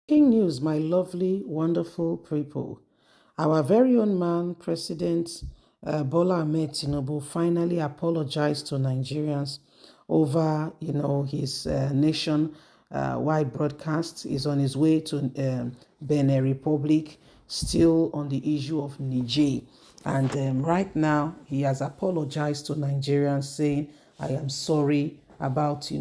In news, my lovely, wonderful people, our very own man, President Bola Ahmed Tinubu, finally apologized to Nigerians over, his nation-wide broadcast. Is on his way to Benin Republic, still on the issue of Niger. And right now, he has apologized to Nigerians, saying, "I am sorry about,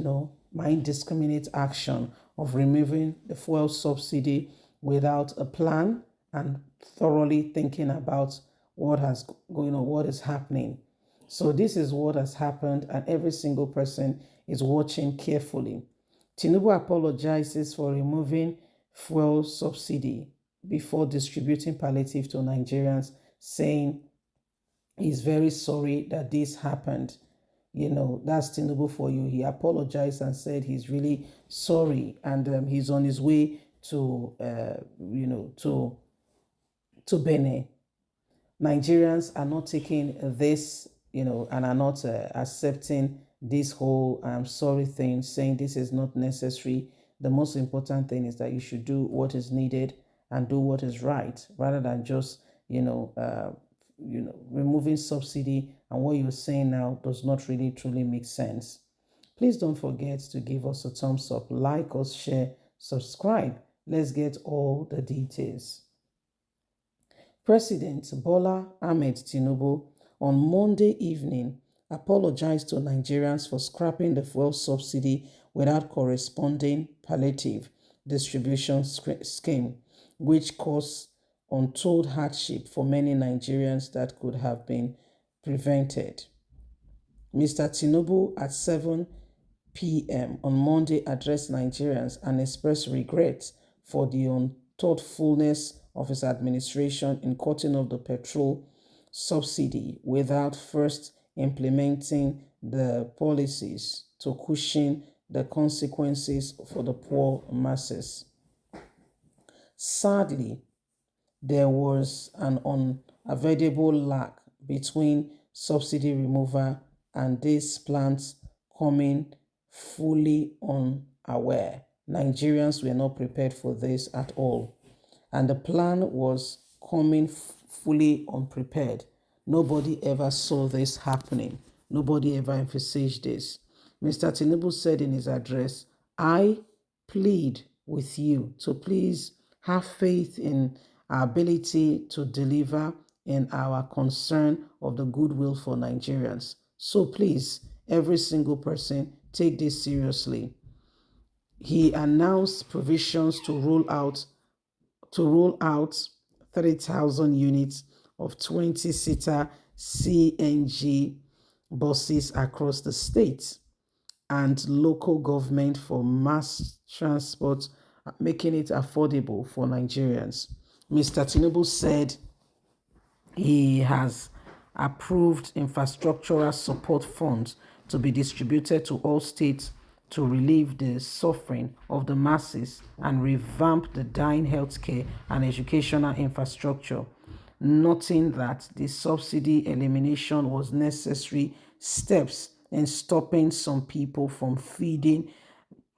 my indiscriminate action of removing the fuel subsidy without a plan and thoroughly thinking about what has going on, what is happening." So this is what has happened, and every single person is watching carefully. Tinubu apologizes for removing fuel subsidy before distributing palliative to Nigerians, saying he's very sorry that this happened. That's Tinubu for you. He apologized and said he's really sorry, and he's on his way to, to Benin. Nigerians are not taking this, and are not accepting this whole "I'm sorry" thing, saying this is not necessary. The most important thing is that you should do what is needed and do what is right, rather than just, removing subsidy. And what you're saying now does not really truly make sense. Please don't forget to give us a thumbs up, like us, share, subscribe. Let's get all the details. President Bola Ahmed Tinubu on Monday evening apologized to Nigerians for scrapping the fuel subsidy without corresponding palliative distribution scheme, which caused untold hardship for many Nigerians that could have been prevented. Mr. Tinubu at 7 p.m. on Monday addressed Nigerians and expressed regret for the unthoughtfulness of his administration in cutting off the petrol subsidy without first implementing the policies to cushion the consequences for the poor masses. Sadly, there was an unavoidable lag between subsidy removal and these plans coming fully unaware. Nigerians were not prepared for this at all. And the plan was coming fully unprepared. Nobody ever saw this happening. Nobody ever envisaged this. Mr. Tinubu said in his address, "I plead with you to please have faith in our ability to deliver and our concern of the goodwill for Nigerians. So please, every single person, take this seriously." He announced provisions to roll out 3,000 units of 20-seater CNG buses across the state and local government for mass transport, making it affordable for Nigerians. Mr. Tinubu said he has approved infrastructural support funds to be distributed to all states to relieve the suffering of the masses and revamp the dying healthcare and educational infrastructure, noting that the subsidy elimination was necessary steps in stopping some people from feeding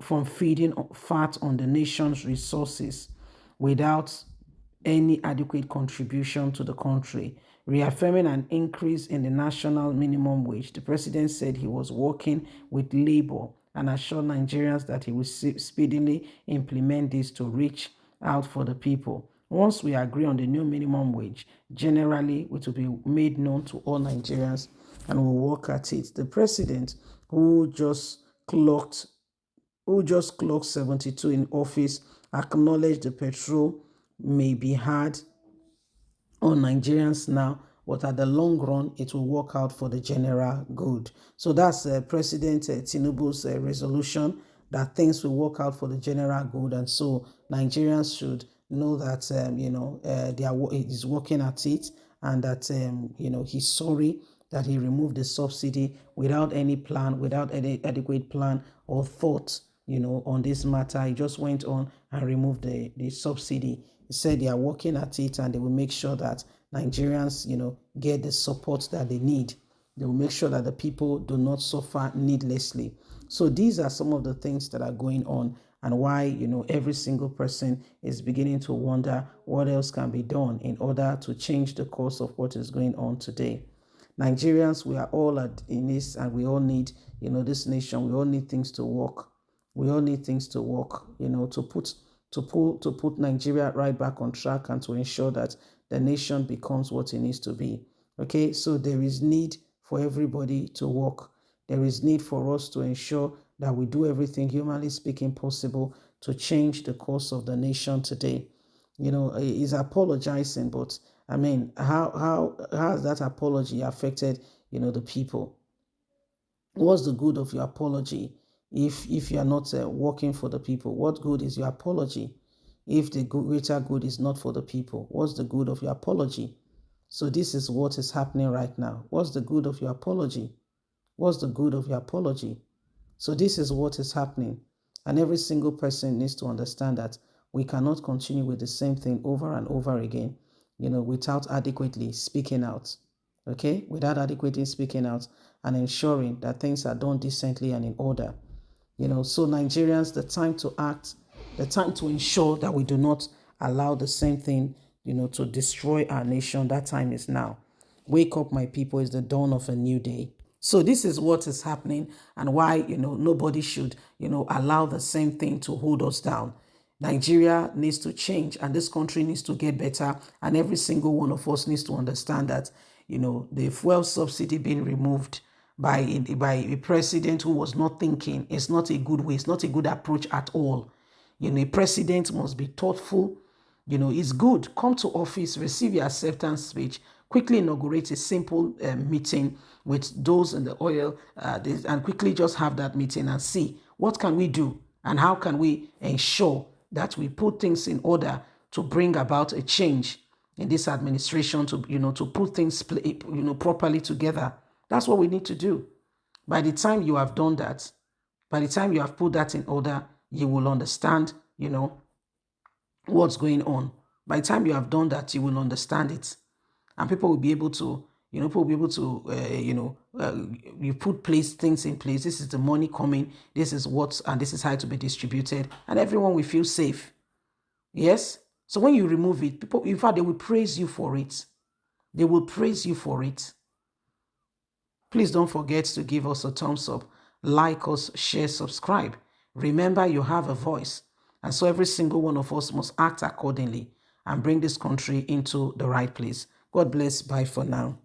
fat on the nation's resources without any adequate contribution to the country. Reaffirming an increase in the national minimum wage, the president said he was working with labor and assured Nigerians that he will speedily implement this to reach out for the people. Once we agree on the new minimum wage, generally it will be made known to all Nigerians and we'll work at it. The president, who just clocked 72 in office, acknowledged the petrol may be hard on Nigerians now, but at the long run, it will work out for the general good. So that's President Tinubu's resolution that things will work out for the general good, and so Nigerians should know that he's working at it, and that he's sorry that he removed the subsidy without any plan, without any adequate plan or thought, on this matter. He just went on and removed the subsidy. He said they are working at it and they will make sure that Nigerians, get the support that they need. They will make sure that the people do not suffer needlessly. So these are some of the things that are going on. and why, every single person is beginning to wonder what else can be done in order to change the course of what is going on today. Nigerians, we are all in this, and we all need, this nation. We all need things to work. We all need things to work, to put Nigeria right back on track and to ensure that the nation becomes what it needs to be. Okay, so there is need for everybody to work. There is need for us to ensure that we do everything humanly speaking possible to change the course of the nation today. He's apologizing, but I mean, how has that apology affected, the people? What's the good of your apology if you are not working for the people? What good is your apology if the greater good is not for the people? What's the good of your apology? So this is what is happening right now. What's the good of your apology? What's the good of your apology? So this is what is happening. And every single person needs to understand that we cannot continue with the same thing over and over again, without adequately speaking out. Okay? Without adequately speaking out and ensuring that things are done decently and in order. So Nigerians, the time to act, the time to ensure that we do not allow the same thing, to destroy our nation, that time is now. Wake up, my people, is the dawn of a new day. So this is what is happening and why, nobody should, allow the same thing to hold us down. Nigeria needs to change and this country needs to get better. And every single one of us needs to understand that, the fuel subsidy being removed by a president who was not thinking is not a good way. It's not a good approach at all. A president must be thoughtful. It's good. Come to office, receive your acceptance speech, quickly inaugurate a simple meeting with those in the oil and quickly just have that meeting and see what can we do and how can we ensure that we put things in order to bring about a change in this administration to put things properly together. That's what we need to do. By the time you have done that, by the time you have put that in order, you will understand, what's going on. By the time you have done that, you will understand it. And people will be able to, you put things in place. This is the money coming. This is and this is how to be distributed. And everyone will feel safe. Yes? So when you remove it, people, in fact, they will praise you for it. They will praise you for it. Please don't forget to give us a thumbs up, like us, share, subscribe. Remember, you have a voice. And so every single one of us must act accordingly and bring this country into the right place. God bless. Bye for now.